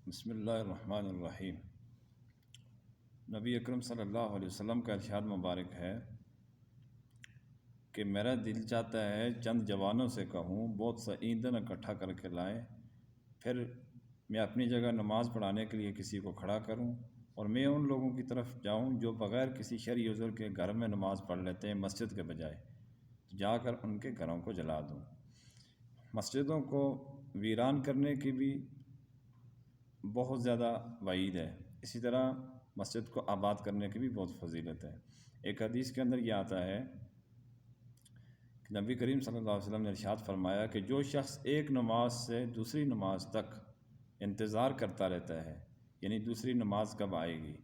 بسم اللہ الرحمن الرحیم۔ نبی اکرم صلی اللہ علیہ وسلم کا ارشاد مبارک ہے کہ میرا دل چاہتا ہے چند جوانوں سے کہوں بہت سا ایندھن اکٹھا کر کے لائیں، پھر میں اپنی جگہ نماز پڑھانے کے لیے کسی کو کھڑا کروں اور میں ان لوگوں کی طرف جاؤں جو بغیر کسی شرعی عذر کے گھر میں نماز پڑھ لیتے ہیں مسجد کے بجائے، تو جا کر ان کے گھروں کو جلا دوں۔ مسجدوں کو ویران کرنے کی بھی بہت زیادہ وعید ہے، اسی طرح مسجد کو آباد کرنے کی بھی بہت فضیلت ہے۔ ایک حدیث کے اندر یہ آتا ہے کہ نبی کریم صلی اللہ علیہ وسلم نے ارشاد فرمایا کہ جو شخص ایک نماز سے دوسری نماز تک انتظار کرتا رہتا ہے، یعنی دوسری نماز کب آئے گی،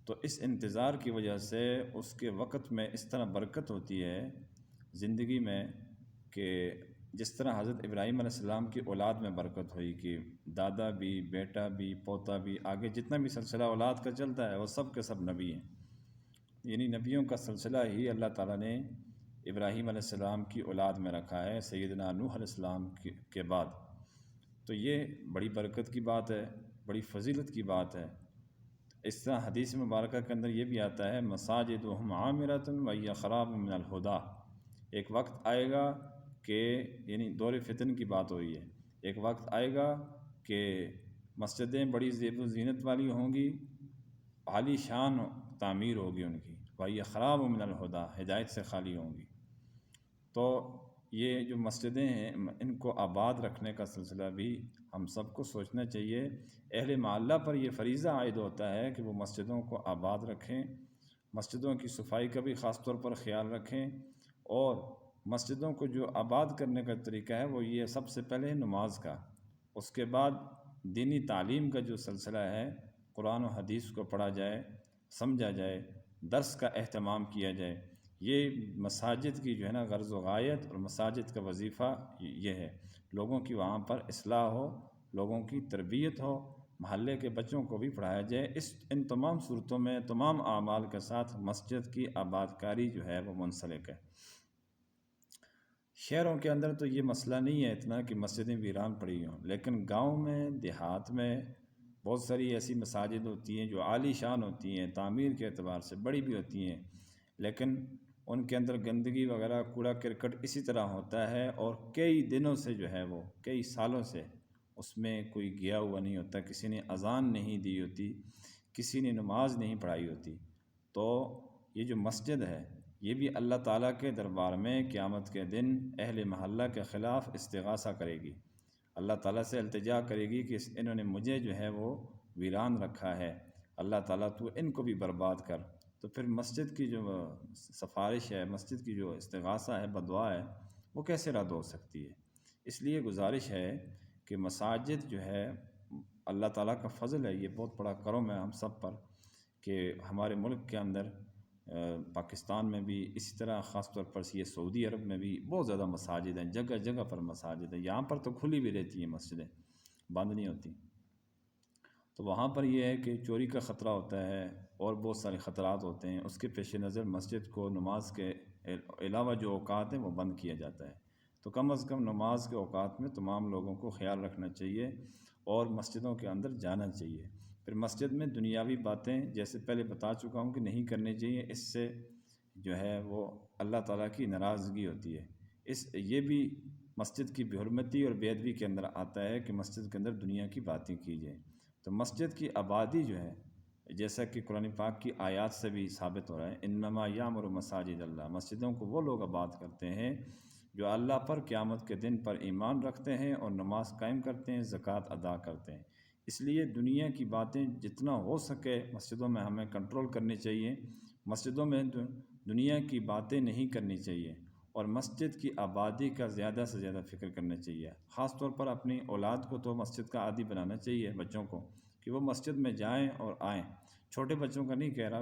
تو اس انتظار کی وجہ سے اس کے وقت میں اس طرح برکت ہوتی ہے زندگی میں کہ جس طرح حضرت ابراہیم علیہ السلام کی اولاد میں برکت ہوئی کہ دادا بھی، بیٹا بھی، پوتا بھی، آگے جتنا بھی سلسلہ اولاد کا چلتا ہے وہ سب کے سب نبی ہیں، یعنی نبیوں کا سلسلہ ہی اللہ تعالیٰ نے ابراہیم علیہ السلام کی اولاد میں رکھا ہے سیدنا نوح علیہ السلام کے بعد۔ تو یہ بڑی برکت کی بات ہے، بڑی فضیلت کی بات ہے۔ اس طرح حدیث مبارکہ کے اندر یہ بھی آتا ہے مساجدہم عامرۃ وہی خراب من الہدیٰ، ایک وقت آئے گا کہ یعنی دور فتن کی بات ہو رہی ہے، ایک وقت آئے گا کہ مسجدیں بڑی زیب و زینت والی ہوں گی، عالی شان تعمیر ہوگی ان کی، وہی خراب من الہدیٰ، ہدایت سے خالی ہوں گی۔ تو یہ جو مسجدیں ہیں ان کو آباد رکھنے کا سلسلہ بھی ہم سب کو سوچنا چاہیے۔ اہل محلہ پر یہ فریضہ عائد ہوتا ہے کہ وہ مسجدوں کو آباد رکھیں، مسجدوں کی صفائی کا بھی خاص طور پر خیال رکھیں، اور مسجدوں کو جو آباد کرنے کا طریقہ ہے وہ یہ سب سے پہلے نماز کا، اس کے بعد دینی تعلیم کا جو سلسلہ ہے، قرآن و حدیث کو پڑھا جائے، سمجھا جائے، درس کا اہتمام کیا جائے۔ یہ مساجد کی جو ہے نا غرض و غایت اور مساجد کا وظیفہ یہ ہے، لوگوں کی وہاں پر اصلاح ہو، لوگوں کی تربیت ہو، محلے کے بچوں کو بھی پڑھایا جائے۔ ان تمام صورتوں میں تمام اعمال کے ساتھ مسجد کی آباد کاری جو ہے وہ منسلک ہے۔ شہروں کے اندر تو یہ مسئلہ نہیں ہے اتنا کہ مسجدیں ویران پڑی ہوں، لیکن گاؤں میں، دیہات میں بہت ساری ایسی مساجد ہوتی ہیں جو عالی شان ہوتی ہیں، تعمیر کے اعتبار سے بڑی بھی ہوتی ہیں، لیکن ان کے اندر گندگی وغیرہ، کوڑا کرکٹ اسی طرح ہوتا ہے، اور کئی دنوں سے جو ہے وہ کئی سالوں سے اس میں کوئی گیا ہوا نہیں ہوتا، کسی نے اذان نہیں دی ہوتی، کسی نے نماز نہیں پڑھائی ہوتی۔ تو یہ جو مسجد ہے یہ بھی اللہ تعالیٰ کے دربار میں قیامت کے دن اہل محلہ کے خلاف استغاثہ کرے گی، اللہ تعالیٰ سے التجا کرے گی کہ انہوں نے مجھے جو ہے وہ ویران رکھا ہے، اللہ تعالیٰ تو ان کو بھی برباد کر۔ تو پھر مسجد کی جو سفارش ہے، مسجد کی جو استغاثہ ہے، بدعا ہے، وہ کیسے رد ہو سکتی ہے؟ اس لیے گزارش ہے کہ مساجد جو ہے اللہ تعالیٰ کا فضل ہے، یہ بہت بڑا کرم ہے ہم سب پر کہ ہمارے ملک کے اندر پاکستان میں بھی اسی طرح، خاص طور پر یہ سعودی عرب میں بھی بہت زیادہ مساجد ہیں، جگہ جگہ پر مساجد ہیں، یہاں پر تو کھلی بھی رہتی ہیں مسجدیں، بند نہیں ہوتی۔ تو وہاں پر یہ ہے کہ چوری کا خطرہ ہوتا ہے اور بہت سارے خطرات ہوتے ہیں، اس کے پیش نظر مسجد کو نماز کے علاوہ جو اوقات ہیں وہ بند کیا جاتا ہے۔ تو کم از کم نماز کے اوقات میں تمام لوگوں کو خیال رکھنا چاہیے اور مسجدوں کے اندر جانا چاہیے۔ پھر مسجد میں دنیاوی باتیں جیسے پہلے بتا چکا ہوں کہ نہیں کرنی چاہیے، اس سے جو ہے وہ اللہ تعالیٰ کی ناراضگی ہوتی ہے۔ یہ بھی مسجد کی بے حرمتی اور بے ادبی کے اندر آتا ہے کہ مسجد کے اندر دنیا کی باتیں کی جائیں۔ تو مسجد کی آبادی جو ہے، جیسا کہ قرآن پاک کی آیات سے بھی ثابت ہو رہا ہے، انما یعمر مساجد اللہ، مسجدوں کو وہ لوگ آباد کرتے ہیں جو اللہ پر قیامت کے دن پر ایمان رکھتے ہیں اور نماز قائم کرتے ہیں، زکوٰۃ ادا کرتے ہیں۔ اس لیے دنیا کی باتیں جتنا ہو سکے مسجدوں میں ہمیں کنٹرول کرنی چاہیے، مسجدوں میں دنیا کی باتیں نہیں کرنی چاہیے، اور مسجد کی آبادی کا زیادہ سے زیادہ فکر کرنا چاہیے۔ خاص طور پر اپنی اولاد کو تو مسجد کا عادی بنانا چاہیے، بچوں کو، کہ وہ مسجد میں جائیں اور آئیں۔ چھوٹے بچوں کا نہیں کہہ رہا،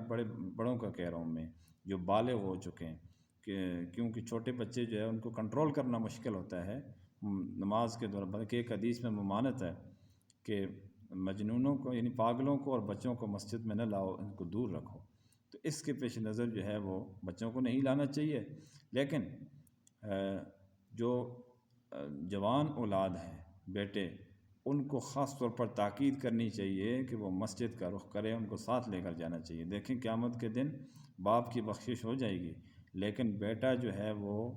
بڑوں کا کہہ رہا ہوں میں، جو بالغ ہو چکے ہیں، کیونکہ چھوٹے بچے جو ہے ان کو کنٹرول کرنا مشکل ہوتا ہے نماز کے دوران، بلکہ ایک حدیث میں ممانعت ہے کہ مجنونوں کو یعنی پاگلوں کو اور بچوں کو مسجد میں نہ لاؤ، ان کو دور رکھو۔ تو اس کے پیش نظر جو ہے وہ بچوں کو نہیں لانا چاہیے، لیکن جو جوان اولاد ہیں، بیٹے، ان کو خاص طور پر تاکید کرنی چاہیے کہ وہ مسجد کا رخ کریں، ان کو ساتھ لے کر جانا چاہیے۔ دیکھیں قیامت کے دن باپ کی بخشش ہو جائے گی، لیکن بیٹا جو ہے وہ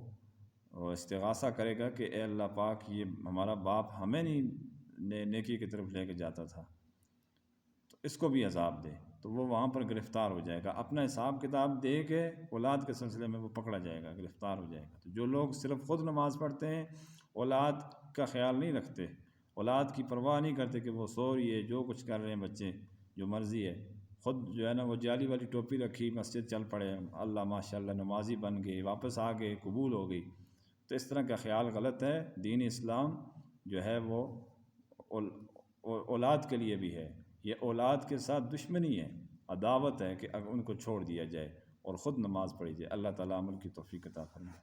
استغاثہ کرے گا کہ اے اللہ پاک، یہ ہمارا باپ ہمیں نہیں نیکی کی طرف لے کے جاتا تھا، تو اس کو بھی عذاب دے، تو وہ وہاں پر گرفتار ہو جائے گا، اپنا حساب کتاب دے کے اولاد کے سلسلے میں وہ پکڑا جائے گا، گرفتار ہو جائے گا۔ تو جو لوگ صرف خود نماز پڑھتے ہیں، اولاد کا خیال نہیں رکھتے، اولاد کی پرواہ نہیں کرتے کہ وہ سو رہی ہے، جو کچھ کر رہے ہیں بچے، جو مرضی ہے، خود جو ہے نا وہ جالی والی ٹوپی رکھی، مسجد چل پڑے، اللہ ماشاء اللہ نمازی بن گئے، واپس آ گئے، قبول ہو گئی، تو اس طرح کا خیال غلط ہے۔ دین اسلام جو ہے وہ اولاد کے لیے بھی ہے، یہ اولاد کے ساتھ دشمنی ہے، عداوت ہے کہ ان کو چھوڑ دیا جائے اور خود نماز پڑھی جائے۔ اللہ تعالیٰ عمل کی توفیق عطا فرمائے۔